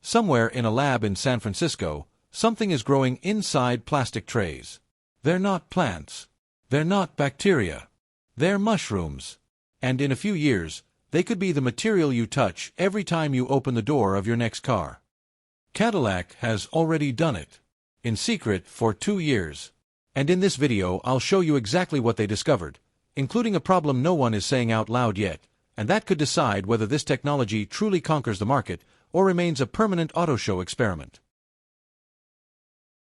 Somewhere in a lab in San Francisco, something is growing inside plastic trays. They're not plants. They're not bacteria. They're mushrooms. And in a few years, they could be the material you touch every time you open the door of your next car. Cadillac has already done it. In secret for 2 years. And in this video I'll show you exactly what they discovered, including a problem no one is saying out loud yet, and that could decide whether this technology truly conquers the market or remains a permanent auto show experiment.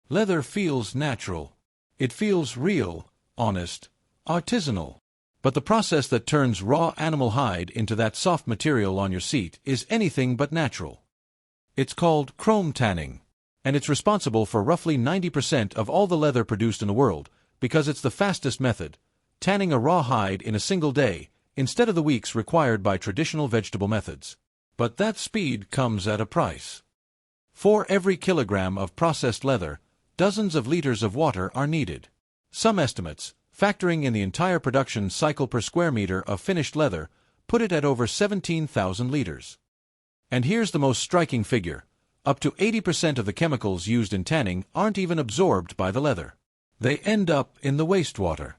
Leather feels natural. It feels real, honest, artisanal. But the process that turns raw animal hide into that soft material on your seat is anything but natural. It's called chrome tanning, and it's responsible for roughly 90% of all the leather produced in the world, because it's the fastest method, tanning a raw hide in a single day, instead of the weeks required by traditional vegetable methods. But that speed comes at a price. For every kilogram of processed leather, dozens of liters of water are needed. Some estimates, factoring in the entire production cycle per square meter of finished leather, put it at over 17,000 liters. And here's the most striking figure. Up to 80% of the chemicals used in tanning aren't even absorbed by the leather. They end up in the wastewater.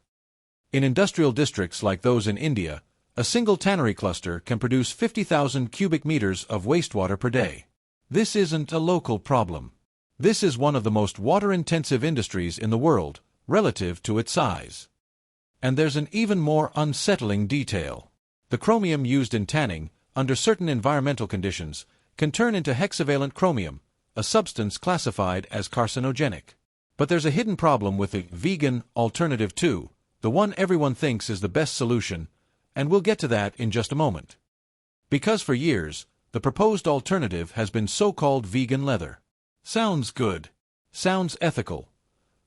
In industrial districts like those in India, a single tannery cluster can produce 50,000 cubic meters of wastewater per day. This isn't a local problem. This is one of the most water-intensive industries in the world, relative to its size. And there's an even more unsettling detail. The chromium used in tanning, under certain environmental conditions, can turn into hexavalent chromium, a substance classified as carcinogenic. But there's a hidden problem with the vegan alternative too, the one everyone thinks is the best solution, and we'll get to that in just a moment. Because for years, the proposed alternative has been so-called vegan leather. Sounds good. Sounds ethical.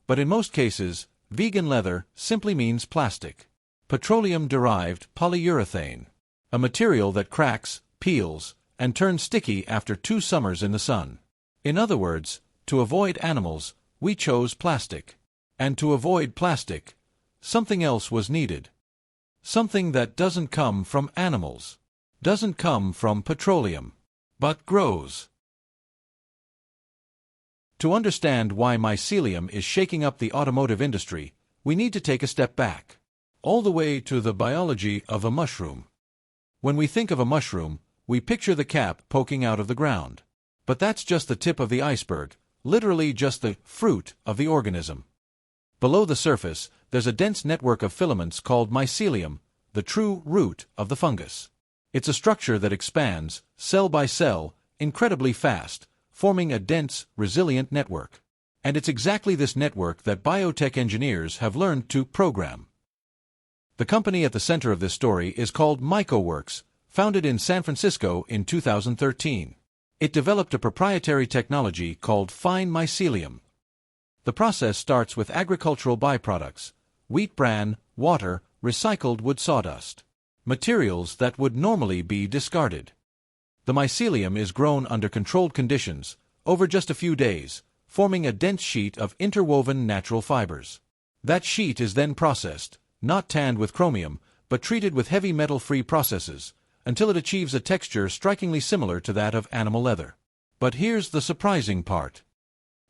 But in most cases, vegan leather simply means plastic. Petroleum-derived polyurethane. A material that cracks, peels, and turns sticky after 2 summers in the sun. In other words, to avoid animals, we chose plastic. And to avoid plastic, something else was needed. Something that doesn't come from animals. Doesn't come from petroleum. But grows. To understand why mycelium is shaking up the automotive industry, we need to take a step back. All the way to the biology of a mushroom. When we think of a mushroom, we picture the cap poking out of the ground. But that's just the tip of the iceberg, literally just the fruit of the organism. Below the surface, there's a dense network of filaments called mycelium, the true root of the fungus. It's a structure that expands, cell by cell, incredibly fast, forming a dense, resilient network. And it's exactly this network that biotech engineers have learned to program. The company at the center of this story is called MycoWorks, founded in San Francisco in 2013. It developed a proprietary technology called fine mycelium. The process starts with agricultural byproducts, wheat bran, water, recycled wood sawdust, materials that would normally be discarded. The mycelium is grown under controlled conditions, over just a few days, forming a dense sheet of interwoven natural fibers. That sheet is then processed, not tanned with chromium, but treated with heavy metal-free processes, until it achieves a texture strikingly similar to that of animal leather. But here's the surprising part.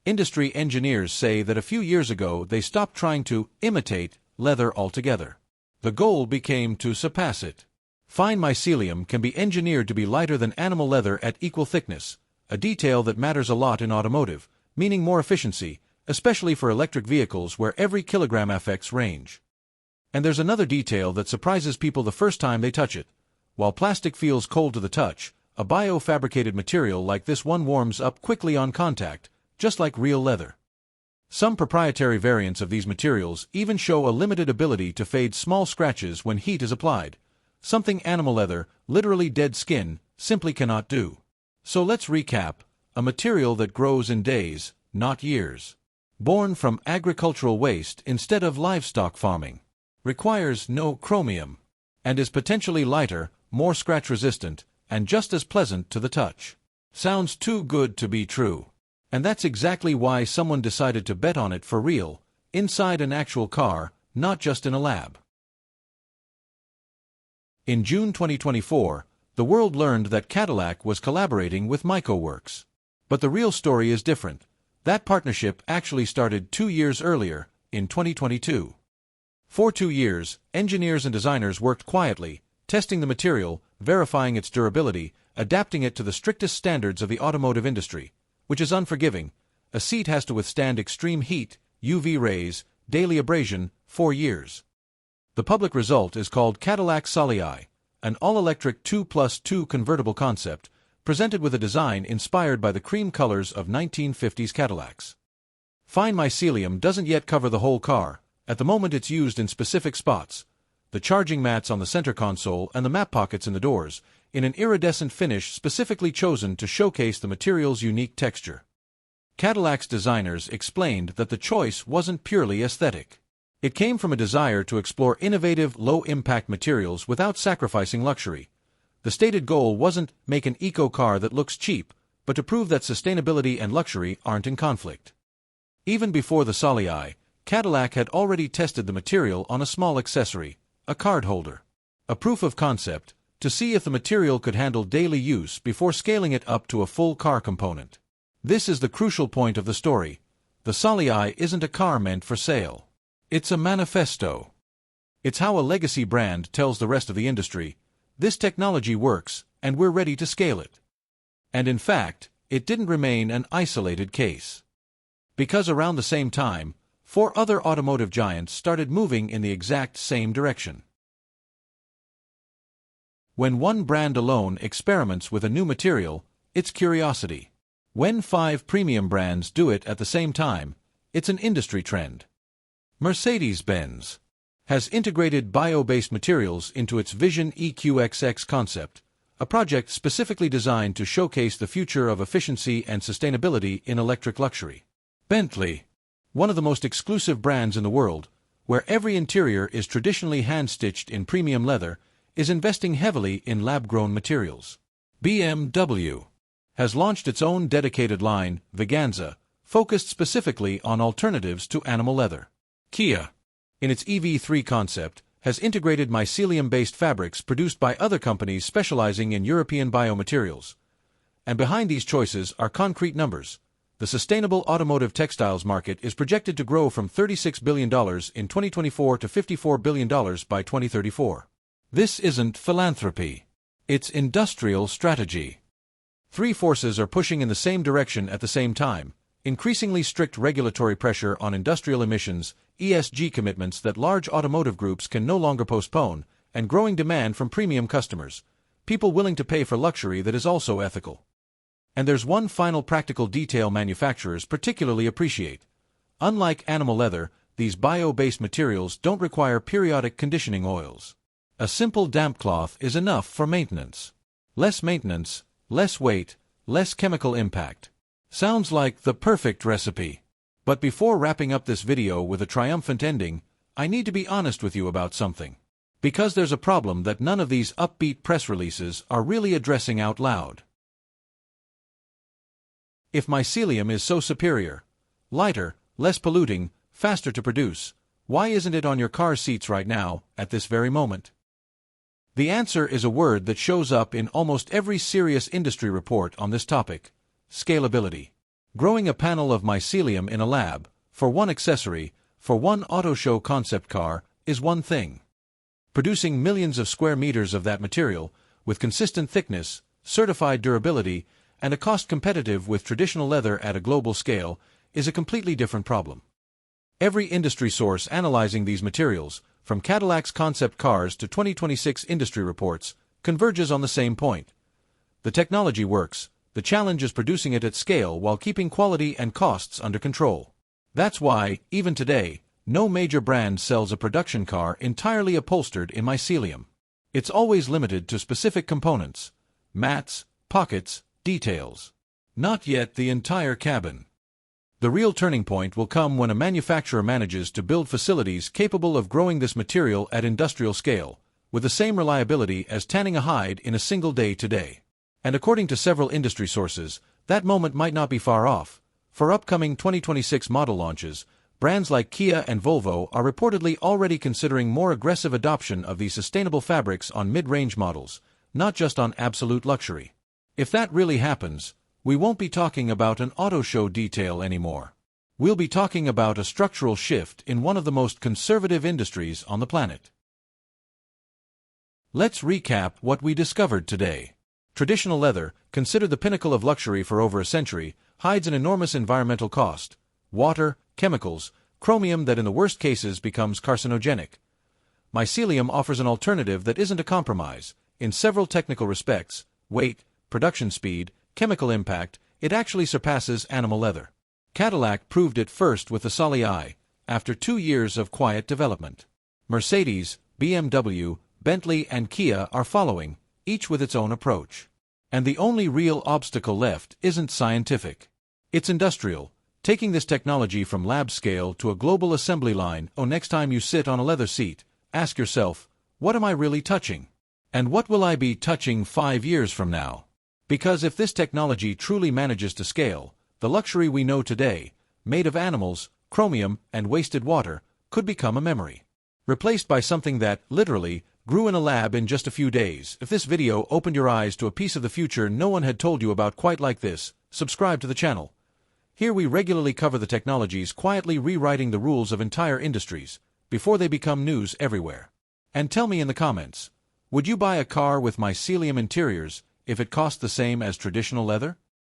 Industry engineers say that a few years ago they stopped trying to imitate leather altogether. The goal became to surpass it. Fine mycelium can be engineered to be lighter than animal leather at equal thickness, a detail that matters a lot in automotive, meaning more efficiency, especially for electric vehicles where every kilogram affects range. And there's another detail that surprises people the first time they touch it. While plastic feels cold to the touch, a bio-fabricated material like this one warms up quickly on contact, just like real leather. Some proprietary variants of these materials even show a limited ability to fade small scratches when heat is applied, something animal leather, literally dead skin, simply cannot do. So let's recap: a material that grows in days, not years. Born from agricultural waste instead of livestock farming. Requires no chromium. And is potentially lighter, more scratch-resistant, and just as pleasant to the touch. Sounds too good to be true. And that's exactly why someone decided to bet on it for real, inside an actual car, not just in a lab. In June 2024, the world learned that Cadillac was collaborating with MycoWorks. But the real story is different. That partnership actually started 2 years earlier, in 2022. For 2 years, engineers and designers worked quietly, testing the material, verifying its durability, adapting it to the strictest standards of the automotive industry, which is unforgiving. A seat has to withstand extreme heat, UV rays, daily abrasion, 4 years. The public result is called Cadillac SOLLEI, an all-electric 2+2 convertible concept, presented with a design inspired by the cream colors of 1950s Cadillacs. Fine mycelium doesn't yet cover the whole car. At the moment it's used in specific spots, the charging mats on the center console and the map pockets in the doors, in an iridescent finish specifically chosen to showcase the material's unique texture. Cadillac's designers explained that the choice wasn't purely aesthetic. It came from a desire to explore innovative, low-impact materials without sacrificing luxury. The stated goal wasn't make an eco-car that looks cheap, but to prove that sustainability and luxury aren't in conflict. Even before the SOLLEI, Cadillac had already tested the material on a small accessory, a card holder. A proof of concept, to see if the material could handle daily use before scaling it up to a full car component. This is the crucial point of the story. The SOLLEI isn't a car meant for sale. It's a manifesto. It's how a legacy brand tells the rest of the industry, this technology works, and we're ready to scale it. And in fact, it didn't remain an isolated case. Because around the same time, 4 other automotive giants started moving in the exact same direction. When one brand alone experiments with a new material, it's curiosity. When 5 premium brands do it at the same time, it's an industry trend. Mercedes-Benz has integrated bio-based materials into its Vision EQXX concept, a project specifically designed to showcase the future of efficiency and sustainability in electric luxury. Bentley, one of the most exclusive brands in the world, where every interior is traditionally hand-stitched in premium leather, is investing heavily in lab-grown materials. BMW has launched its own dedicated line, Veganza, focused specifically on alternatives to animal leather. Kia, in its EV3 concept, has integrated mycelium-based fabrics produced by other companies specializing in European biomaterials. And behind these choices are concrete numbers. The sustainable automotive textiles market is projected to grow from $36 billion in 2024 to $54 billion by 2034. This isn't philanthropy. It's industrial strategy. 3 forces are pushing in the same direction at the same time: increasingly strict regulatory pressure on industrial emissions, ESG commitments that large automotive groups can no longer postpone, and growing demand from premium customers, people willing to pay for luxury that is also ethical. And there's one final practical detail manufacturers particularly appreciate. Unlike animal leather, these bio-based materials don't require periodic conditioning oils. A simple damp cloth is enough for maintenance. Less maintenance, less weight, less chemical impact. Sounds like the perfect recipe. But before wrapping up this video with a triumphant ending, I need to be honest with you about something. Because there's a problem that none of these upbeat press releases are really addressing out loud. If mycelium is so superior, lighter, less polluting, faster to produce, why isn't it on your car seats right now, at this very moment? The answer is a word that shows up in almost every serious industry report on this topic: scalability. Growing a panel of mycelium in a lab, for one accessory, for one auto show concept car, is one thing. Producing millions of square meters of that material, with consistent thickness, certified durability, and a cost competitive with traditional leather at a global scale, is a completely different problem. Every industry source analyzing these materials, from Cadillac's concept cars to 2026 industry reports, converges on the same point. The technology works. The challenge is producing it at scale while keeping quality and costs under control. That's why, even today, no major brand sells a production car entirely upholstered in mycelium. It's always limited to specific components: mats, pockets, details. Not yet the entire cabin. The real turning point will come when a manufacturer manages to build facilities capable of growing this material at industrial scale, with the same reliability as tanning a hide in a single day today. And according to several industry sources, that moment might not be far off. For upcoming 2026 model launches, brands like Kia and Volvo are reportedly already considering more aggressive adoption of these sustainable fabrics on mid-range models, not just on absolute luxury. If that really happens, We won't be talking about an auto show detail anymore. We'll be talking about a structural shift in one of the most conservative industries on the planet. Let's recap what we discovered today. Traditional leather, considered the pinnacle of luxury for over a century, hides an enormous environmental cost: water, chemicals, chromium that in the worst cases becomes carcinogenic. Mycelium offers an alternative that isn't a compromise. In several technical respects, weight, production speed, chemical impact, it actually surpasses animal leather. Cadillac proved it first with the SOLLEI, after 2 years of quiet development. Mercedes, BMW, Bentley and Kia are following, each with its own approach. And the only real obstacle left isn't scientific. It's industrial, taking this technology from lab scale to a global assembly line. Next time you sit on a leather seat, ask yourself, what am I really touching? And what will I be touching 5 years from now? Because if this technology truly manages to scale, the luxury we know today, made of animals, chromium, and wasted water, could become a memory. Replaced by something that, literally, grew in a lab in just a few days. If this video opened your eyes to a piece of the future no one had told you about quite like this, subscribe to the channel. Here we regularly cover the technologies quietly rewriting the rules of entire industries, before they become news everywhere. And tell me in the comments, would you buy a car with mycelium interiors if it cost the same as traditional leather?